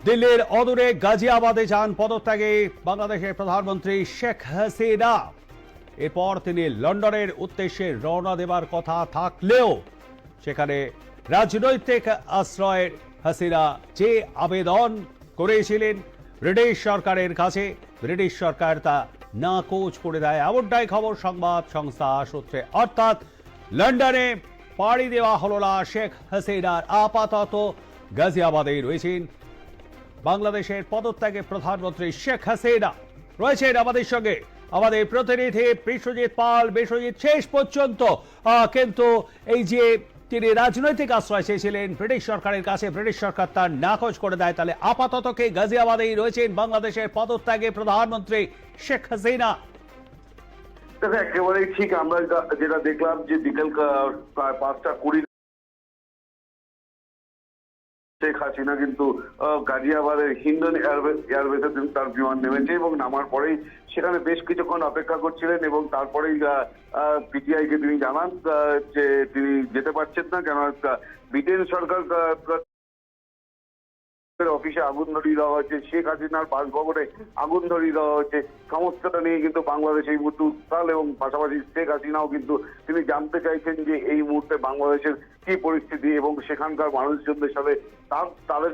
দিল্লির অদূরে গাজিয়াবাদে যান পদত্যাগে বাংলাদেশের প্রধানমন্ত্রী শেখ হাসিনা। এরপর তিনি লন্ডনের উদ্দেশ্যে রওনা দেবার কথা থাকলেও সেখানে রাজনৈতিক আশ্রয়ের হাসিনা যে আবেদন করেছিলেন ব্রিটিশ সরকারের কাছে, ব্রিটিশ সরকার তা নাকচ করে দেয়, এমনটাই খবর সংবাদ সংস্থা সূত্রে। অর্থাৎ লন্ডনে পাড়ি দেওয়া হলো না শেখ হাসিনার। আপাতত গাজিয়াবাদেই রয়েছেন বাংলাদেশের পদত্যাগে প্রধানমন্ত্রী শেখ হাসিনা। রয়েছেন আমাদের সঙ্গে আমাদের প্রতিনিধি বিশ্বজিৎ পাল। বিশ্বজিৎ, শেষ পর্যন্ত কিন্তু এই যে তিনি রাজনৈতিক আশ্রয় চেয়েছিলেন ব্রিটিশ সরকারের কাছে, ব্রিটিশ সরকার তার নাকচ করে দেয়, তাহলে আপাতত কে গাজিয়াবাদেই রয়েছেন বাংলাদেশের পদত্যাগে প্রধানমন্ত্রী শেখ হাসিনা? দেখো, একেবারেই ঠিক। আমরা যেটা দেখলাম যে বিকেল প্রায় 5:20 শেখ হাসিনা কিন্তু গাজিয়াবাদের হিন্ডন এয়ারবেসে তার বিমান নেমেছে এবং নামার পরেই সেখানে বেশ কিছুক্ষণ অপেক্ষা করছিলেন এবং তারপরেই পিটিআই কে তিনি জানান যে তিনি যেতে পারছেন না, কেন ব্রিটেন সরকার অফিসে আগুন ধরিয়ে দেওয়া হয়েছে, শেখ হাসিনার বাসভবনে আগুন ধরিয়ে দেওয়া হয়েছে। সমস্তটা নিয়ে কিন্তু বাংলাদেশ এই মুহূর্তে উত্তাল এবং পাশাপাশি শেখ হাসিনাও কিন্তু তিনি জানতে চাইছেন যে এই মুহূর্তে বাংলাদেশের কি পরিস্থিতি এবং সেখানকার মানুষজনদের সাথে তাদের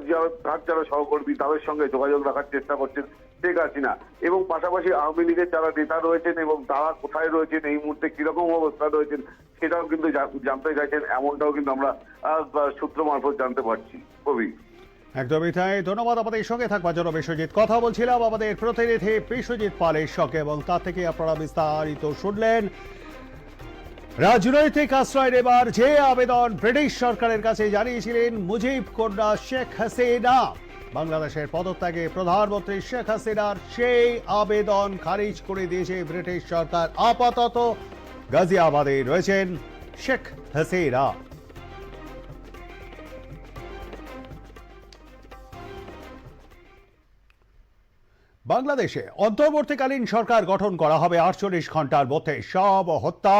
যারা সহকর্মী তাদের সঙ্গে যোগাযোগ রাখার চেষ্টা করছেন শেখ হাসিনা। এবং পাশাপাশি আওয়ামী লীগের যারা নেতা রয়েছেন এবং তারা কোথায় রয়েছেন, এই মুহূর্তে কিরকম অবস্থা রয়েছেন সেটাও কিন্তু জানতে চাইছেন, এমনটাও কিন্তু আমরা সূত্র মারফত জানতে পারছি। কবি, একদমই তাই। ধন্যবাদ আমাদের সঙ্গে থাকবার জন্য বিশ্বজিৎ। কথা বলছিলাম আমাদের প্রতিনিধি বিশ্বজিৎ পালের সঙ্গে এবং তার থেকে আপনারা বিস্তারিত শুনলেন। রাজনৈতিক আশ্রয় নেবার যে আবেদন ব্রিটিশ সরকারের কাছে জানিয়েছিলেন মুজিব কন্যা শেখ হাসিনা, বাংলাদেশের পদত্যাগে প্রধানমন্ত্রী শেখ হাসিনার সেই আবেদন খারিজ করে দিয়েছে ব্রিটিশ সরকার। আপাতত গাজিয়াবাদে রয়েছেন শেখ হাসিনা। বাংলাদেশে অন্তর্বর্তীকালীন সরকার গঠন করা হবে 48 ঘন্টার মধ্যে। সব হত্যা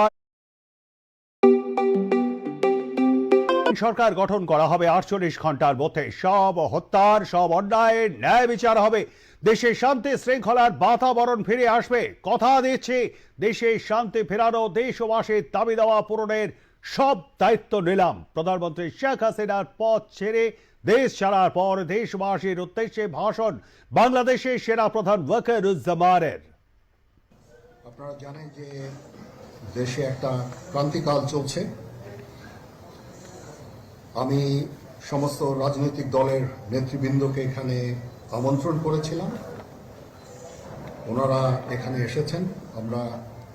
সরকার গঠন করা হবে 48 ঘন্টার মধ্যে। সব হত্যার, সব অন্যায়ের ন্যায় বিচার হবে। দেশে শান্তি শৃঙ্খলার বাতাবরণ ফিরে আসবে। কথা দিচ্ছি, দেশে শান্তি ফেরানো, দেশবাসীর দাবি দেওয়া পূরণের সব দায়িত্ব নিলাম। প্রধানমন্ত্রী শেখ হাসিনার পদ ছেড়ে দেশ ছাড়ার পর দেশবাসীর উদ্দেশ্যে ভাষণ বাংলাদেশের সেনা প্রধান ওয়াকারুজ্জামানের। আপনারা জানেন যে দেশে একটা ক্রান্তিকাল চলছে। আমি সমস্ত রাজনৈতিক দলের নেতৃবৃন্দকে এখানে আমন্ত্রণ করেছিলাম, ওনারা এখানে এসেছেন। আমরা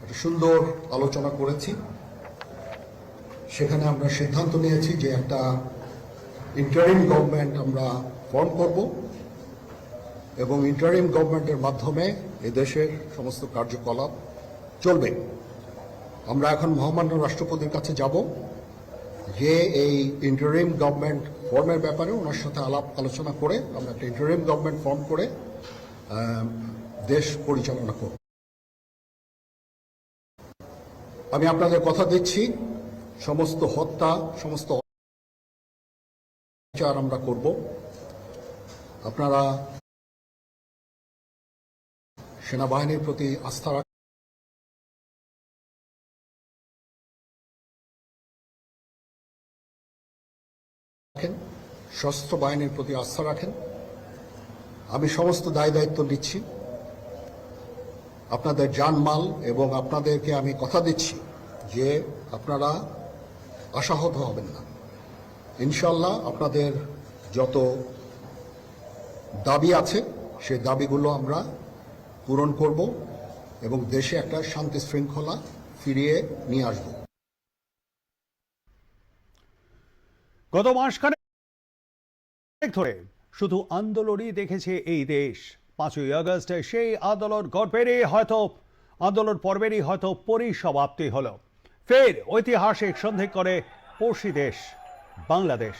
একটা সুন্দর আলোচনা করেছি। সেখানে আমরা সিদ্ধান্ত নিয়েছি যে একটা ইন্টারিম গভর্নমেন্ট আমরা ফর্ম করব এবং ইন্টারিম গভর্নমেন্টের মাধ্যমে এদেশের সমস্ত কার্যকলাপ চলবে। আমরা এখন মহামান্য রাষ্ট্রপতির কাছে যাব যে এই ইন্টারিম গভর্নমেন্ট ফর্মের ব্যাপারে ওনার সাথে আলোচনা করে আমরা একটা ইন্টারিম গভর্নমেন্ট ফর্ম করে দেশ পরিচালনা করব। আমি আপনাদের কথা দিচ্ছি, সমস্ত হত্যা, সমস্ত বিচার আমরা করব। আপনারা সেনাবাহিনীর প্রতি আস্থা রাখেন, সশস্ত্র বাহিনীর প্রতি আস্থা রাখেন। আমি সমস্ত দায় দায়িত্ব নিচ্ছি, আপনাদের জানমাল, এবং আপনাদেরকে আমি কথা দিচ্ছি যে আপনারা আশাহত হবেন না। ইনশাল্লাহ আপনাদের যত দাবি আছে সেই দাবিগুলো আমরা পূরণ করব এবং দেশে একটা শান্তি শৃঙ্খলা ফিরিয়ে নিয়ে আসব। গত মাসখানেক ধরে শুধু আন্দোলনই দেখেছে এই দেশ। 5ই আগস্ট সেই আন্দোলন পর্বেরই হয়তো পরিসমাপ্তি হলো। ফের ঐতিহাসিক সন্ধি করে পড়শি দেশ বাংলাদেশ।